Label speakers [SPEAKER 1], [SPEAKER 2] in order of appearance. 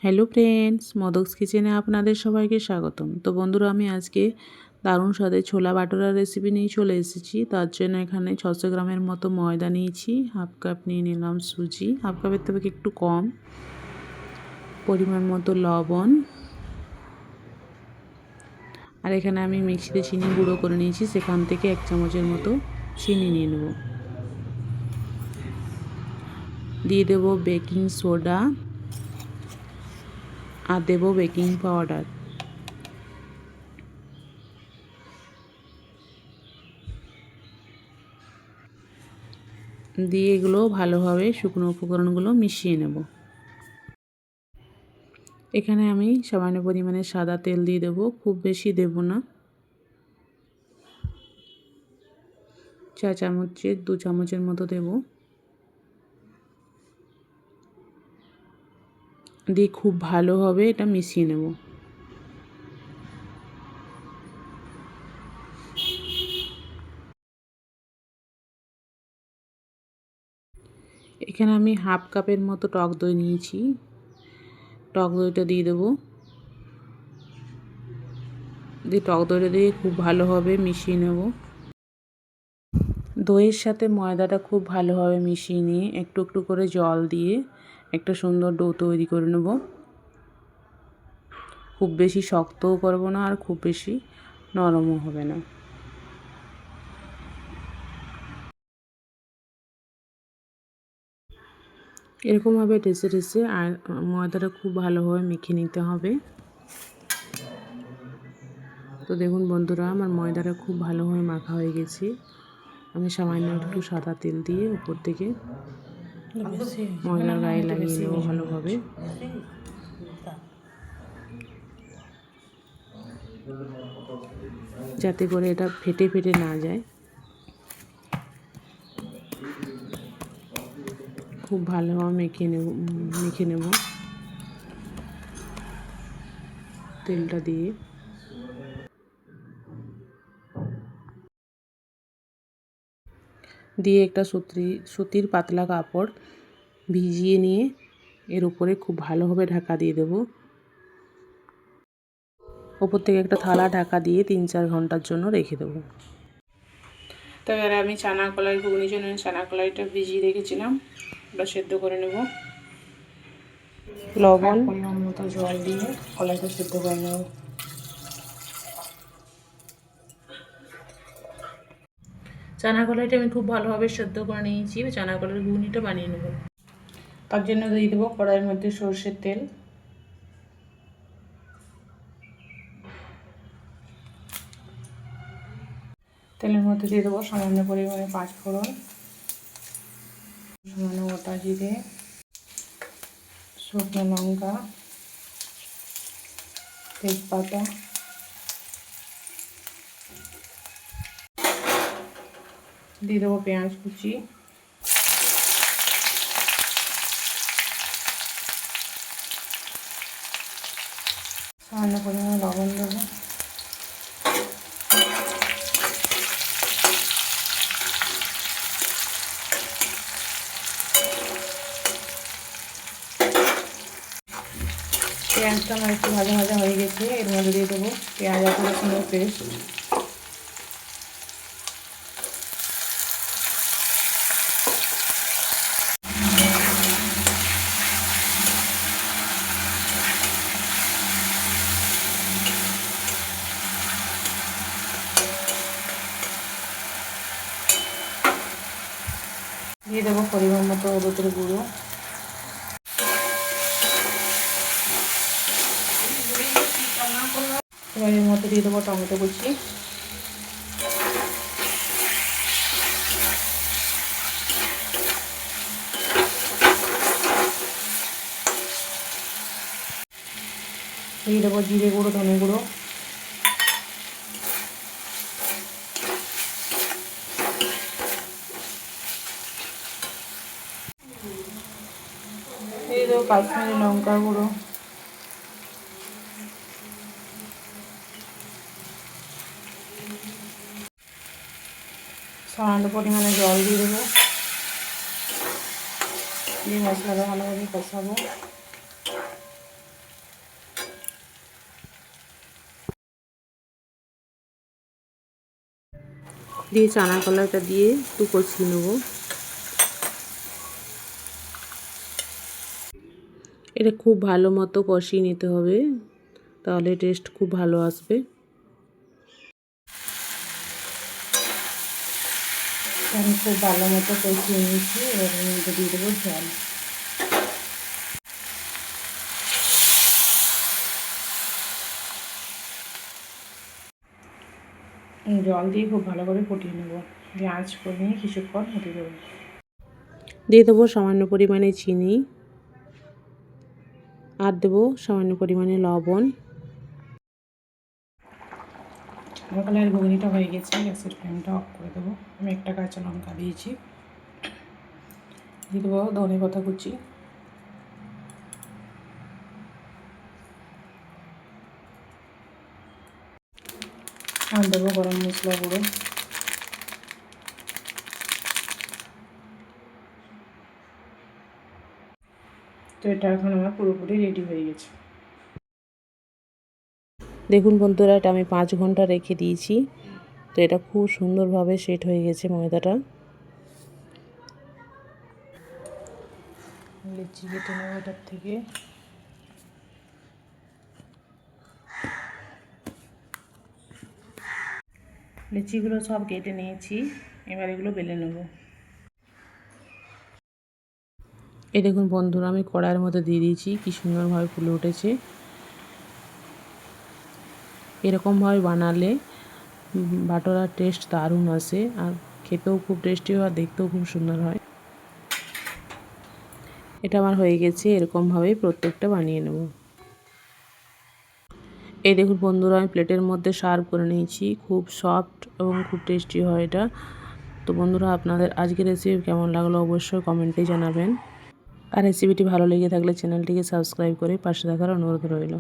[SPEAKER 1] Hello friends, মদকস কিচেনে আপনাদের সবাইকে স্বাগতম। তো বন্ধুরা, আমি আজকে দারুণ স্বাদের ছোলা বাটোরার রেসিপি নিয়ে চলে এসেছি। তার জন্য এখানে 600 গ্রামের মতো ময়দা নিয়েছি, হাফ কাপ নিয়ে নিলাম সুজি, হাফ কাপের থেকে একটু কম, পরিমাণ মতো লবণ, আর এখানে আমি মিক্সিতে চিনি গুঁড়ো করে নিয়েছি, সেখান থেকে 1 চামচের মতো চিনি নিয়ে নেব। দিয়ে দেব বেকিং সোডা আর দেব বেকিং পাউডার। দিয়ে এগুলো ভালোভাবে শুকনো উপকরণগুলো মিশিয়ে নেব। এখানে আমি সামান্য পরিমাণে সাদা তেল দিয়ে দেব, খুব বেশি দেব না। 4 চামচের 2 চামচের মতো দেব। দিয়ে খুব ভালোভাবে এটা মিশিয়ে নেব। এখানে আমি হাফ কাপের মতো টক দই নিয়েছি, টক দইটা দিয়ে দেব। দিয়ে টক দইটা দিয়ে খুব ভালোভাবে মিশিয়ে নেব। দইয়ের সাথে ময়দাটা খুব ভালোভাবে মিশিয়ে নিয়ে একটু একটু করে জল দিয়ে একটা সুন্দর ডো তৈরি করে নেব। খুব বেশি শক্তও করব না, আর খুব বেশি নরমও হবে না। এরকমভাবে টেসে টেসে আর ময়দাটা খুব ভালোভাবে মেখে নিতে হবে। তো দেখুন বন্ধুরা, আমার ময়দাটা খুব ভালোভাবে মাখা হয়ে গেছে। আমি সামান্য একটু সাদা তেল দিয়ে উপর থেকে ময়দার গায়ে লাগিয়ে নেব ভালোভাবে। যাতে করে এটা ফেটে ফেটে না যায়। খুব ভালোভাবে মেখে নেব তেলটা দিয়ে। দিয়ে একটা সুতির পাতলা কাপড় ভিজিয়ে নিয়ে এর উপরে খুব ভালোভাবে ঢাকা দিয়ে দেব। ওপর থেকে একটা থালা ঢাকা দিয়ে 3-4 ঘন্টার জন্য রেখে দেব। তো এবারে আমি চানা কলাই ঘুগনির জন্য চানা কলাইটা ভিজিয়ে রেখেছিলাম, ওটা সেদ্ধ করে নেব। লবণ পরিমাণ মতো জল দিয়ে কলাইটা সেদ্ধ করে নেব। চানা কলাইটা আমি খুব ভালোভাবে সেদ্ধ করে নিয়েছি। চানা কলাইয়ের ঘুগনিটা বানিয়ে নেব। তার জন্য দিয়ে দেবো কড়াইয়ের মধ্যে সরষের তেল, তেলের মধ্যে দিয়ে দেবো সামান্য পরিমাণে 5 ফোড়ন, সামান্য গোটা জিরে, শুকনো লঙ্কা, তেজপাতা, দিয়ে দেবো পেঁয়াজ কুচি, সামান্য পরিমাণে লবণ দেবো, পেঁয়াজটা আমার একটু ভাজা ভাজা হয়ে গেছে। এর মধ্যে দিয়ে দেবো পেঁয়াজ আর রসুনের পেস্ট, দিয়ে দেবো পরিমাণ মতো হলুদের গুঁড়ো, এবার এর মধ্যে দিয়ে দেবো টমেটো কুচি, দিয়ে দেবো জিরে গুঁড়ো, ধনে গুঁড়ো, দিয়ে দেবো কাশ্মীরি লঙ্কা গুঁড়ো, সামান্য পরিমাণে জল দিয়ে দেবো, দিয়ে মশলাটা ভালোভাবে কষাবো। দিয়ে চানা কলাটা দিয়ে একটু কষিয়ে নেব। এটা খুব ভালো মতো কষিয়ে নিতে হবে, তাহলে টেস্ট খুব ভালো আসবে। আমি খুব ভালো মতো কষিয়ে নিয়েছি, এবার এর মধ্যে দিয়ে দেবো জল। জল দিয়ে খুব ভালো করে ফুটিয়ে নেব, দিয়ে আঁচ করে নিয়ে কিছুক্ষণ হতে দেবো। দিয়ে দেবো সামান্য পরিমাণে চিনি, আর দেবো সামান্য পরিমাণে লবণ। কালারের ঘুগনিটা হয়ে গেছে, গ্যাসের ফ্লেমটা অফ করে দেবো। আমি একটা কাঁচা লঙ্কা দিয়েছি, দিয়ে দেবো ধনে পাতা কুচি, আর দেবো গরম মশলা গুঁড়ো। তো এটা এখন আমার পুরোপুরি রেডি হয়ে গেছে। দেখুন বন্ধুরা, এটা আমি 5 ঘন্টা রেখে দিয়েছি, তো এটা খুব সুন্দরভাবে সেট হয়ে গেছে ময়দাটা। লিচি কেটে নেবো এটার থেকে। লিচিগুলো সব কেটে নিয়েছি, এবার এগুলো বেলে নেব। এই দেখুন বন্ধুরা, আমি কড়াইয়ের মধ্যে দিয়ে দিয়েছি, কি সুন্দরভাবে ফুলে উঠেছে। এরকমভাবে বানালে বাটোরার টেস্ট দারুণ আসে, আর খেতেও খুব টেস্টি হয়, আর দেখতেও খুব সুন্দর হয়। এটা আমার হয়ে গেছে, এরকমভাবেই প্রত্যেকটা বানিয়ে নেব। এই দেখুন বন্ধুরা, আমি প্লেটের মধ্যে সার্ভ করে নিয়েছি। খুব সফট এবং খুব টেস্টি হয় এটা। তো বন্ধুরা, আপনাদের আজকের রেসিপি কেমন লাগলো অবশ্যই কমেন্টে জানাবেন। আর রেসিপিটি ভালো লেগে থাকলে চ্যানেলটিকে সাবস্ক্রাইব করে পাশে থাকার অনুরোধ রইল।